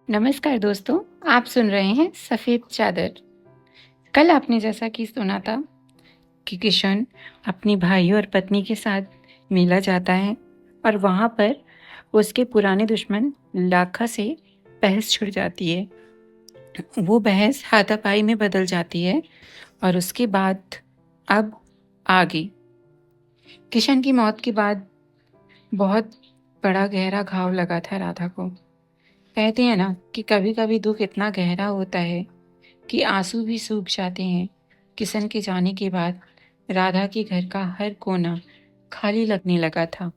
नमस्कार दोस्तों, आप सुन रहे हैं सफ़ेद चादर। कल आपने जैसा कि सुना था कि किशन अपनी भाई और पत्नी के साथ मेला जाता है और वहाँ पर उसके पुराने दुश्मन लाखा से बहस छिड़ जाती है। वो बहस हाथापाई में बदल जाती है और उसके बाद अब आगे किशन की मौत के बाद बहुत बड़ा गहरा घाव लगा था राधा को। कहते हैं ना कि कभी कभी दुख इतना गहरा होता है कि आंसू भी सूख जाते हैं। किशन के जाने के बाद राधा के घर का हर कोना खाली लगने लगा था,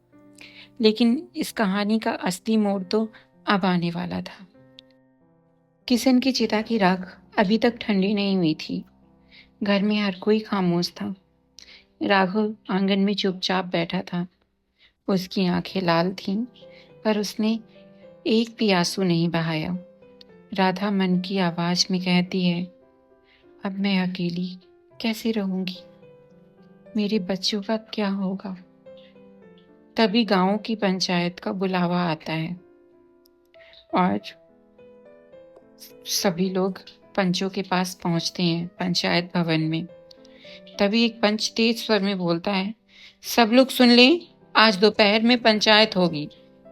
लेकिन इस कहानी का असली मोड़ तो अब आने वाला था। किशन की चिता की राख अभी तक ठंडी नहीं हुई थी। घर में हर कोई खामोश था। राघव आंगन में चुपचाप बैठा था। उसकी आंखें लाल थीं, पर उसने एक भी आंसू नहीं बहाया। राधा मन की आवाज में कहती है, अब मैं अकेली कैसे रहूंगी? मेरे बच्चों का क्या होगा? तभी गांव की पंचायत का बुलावा आता है और सभी लोग पंचों के पास पहुंचते हैं पंचायत भवन में। तभी एक पंच तेज स्वर में बोलता है, सब लोग सुन लें, आज दोपहर में पंचायत होगी।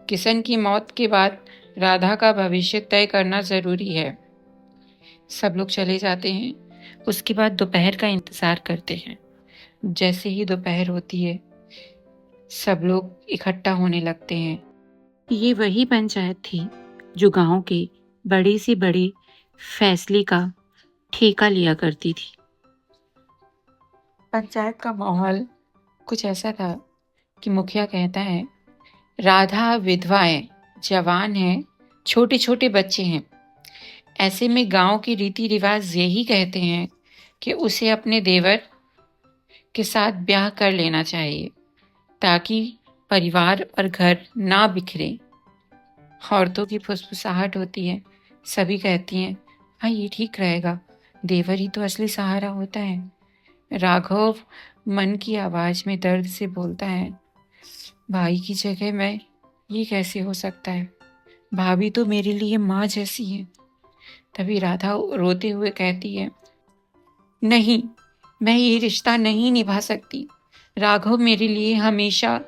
किशन की मौत के बाद राधा का भविष्य तय करना जरूरी है। सब लोग चले जाते हैं। उसके बाद दोपहर का इंतजार करते हैं। जैसे ही दोपहर होती है, सब लोग इकट्ठा होने लगते हैं। ये वही पंचायत थी जो गांव के बड़े से बड़े फैसले का ठेका लिया करती थी। पंचायत का माहौल कुछ ऐसा था कि मुखिया कहता है, राधा विधवा है, जवान है, छोटे छोटे बच्चे हैं। ऐसे में गांव के रीति रिवाज यही कहते हैं कि उसे अपने देवर के साथ ब्याह कर लेना चाहिए ताकि परिवार और घर ना बिखरे। औरतों की फुसफुसाहट होती है। सभी कहती हैं, हाँ ये ठीक रहेगा, देवर ही तो असली सहारा होता है। राघव मन की आवाज में दर्द से बोलता है, भाई की जगह मैं, ये कैसे हो सकता है? भाभी तो मेरे लिए माँ जैसी है। तभी राधा रोते हुए कहती है, नहीं, मैं ये रिश्ता नहीं निभा सकती। राघव मेरे लिए हमेशा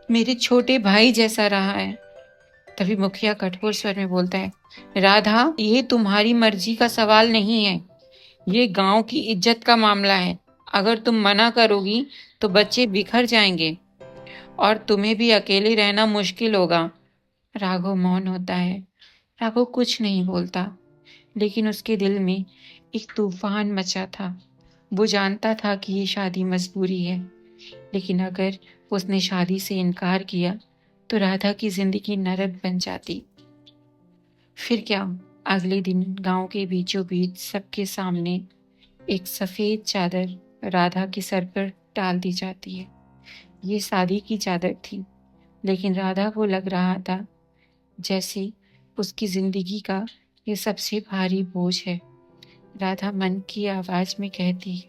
मेरे छोटे भाई जैसा रहा है। तभी मुखिया कठोर स्वर में बोलता है, राधा, ये तुम्हारी मर्जी का सवाल नहीं है, ये गांव की इज्जत का मामला है। अगर तुम मना करोगी तो बच्चे बिखर जाएंगे और तुम्हें भी अकेले रहना मुश्किल होगा। राघव मौन होता है। राघव कुछ नहीं बोलता, लेकिन उसके दिल में एक तूफान मचा था। वो जानता था कि ये शादी मजबूरी है, लेकिन अगर उसने शादी से इनकार किया तो राधा की जिंदगी नरक बन जाती। फिर क्या, अगले दिन गांव के बीचों बीच सबके सामने एक सफेद चादर राधा के सर पर डाल दी जाती है। ये शादी की चादर थी, लेकिन राधा को लग रहा था जैसे उसकी जिंदगी का ये सबसे भारी बोझ है। राधा मन की आवाज में कहती है,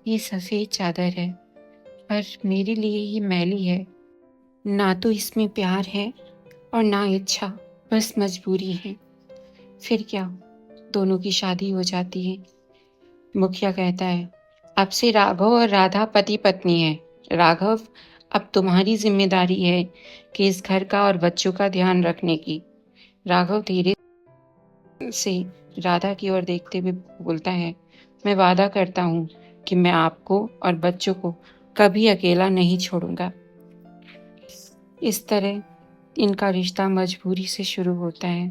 ये सफेद चादर है, पर मेरे लिए ये मैली है। ना तो इसमें प्यार है और ना इच्छा, बस मजबूरी है। फिर क्या, दोनों की शादी हो जाती है। मुखिया कहता है, अब से राघव और राधा पति पत्नी है। राघव, अब तुम्हारी जिम्मेदारी है कि इस घर का और बच्चों का ध्यान रखने की। राघव धीरे से राधा की ओर देखते हुए बोलता है, मैं वादा करता हूँ कि मैं आपको और बच्चों को कभी अकेला नहीं छोड़ूंगा। इस तरह इनका रिश्ता मजबूरी से शुरू होता है,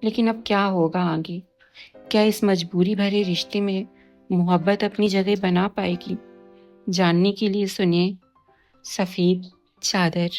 लेकिन अब क्या होगा आगे? क्या इस मजबूरी भरे रिश्ते में मोहब्बत अपनी जगह बना पाएगी? जानने के लिए सुनिए सफेद चादर।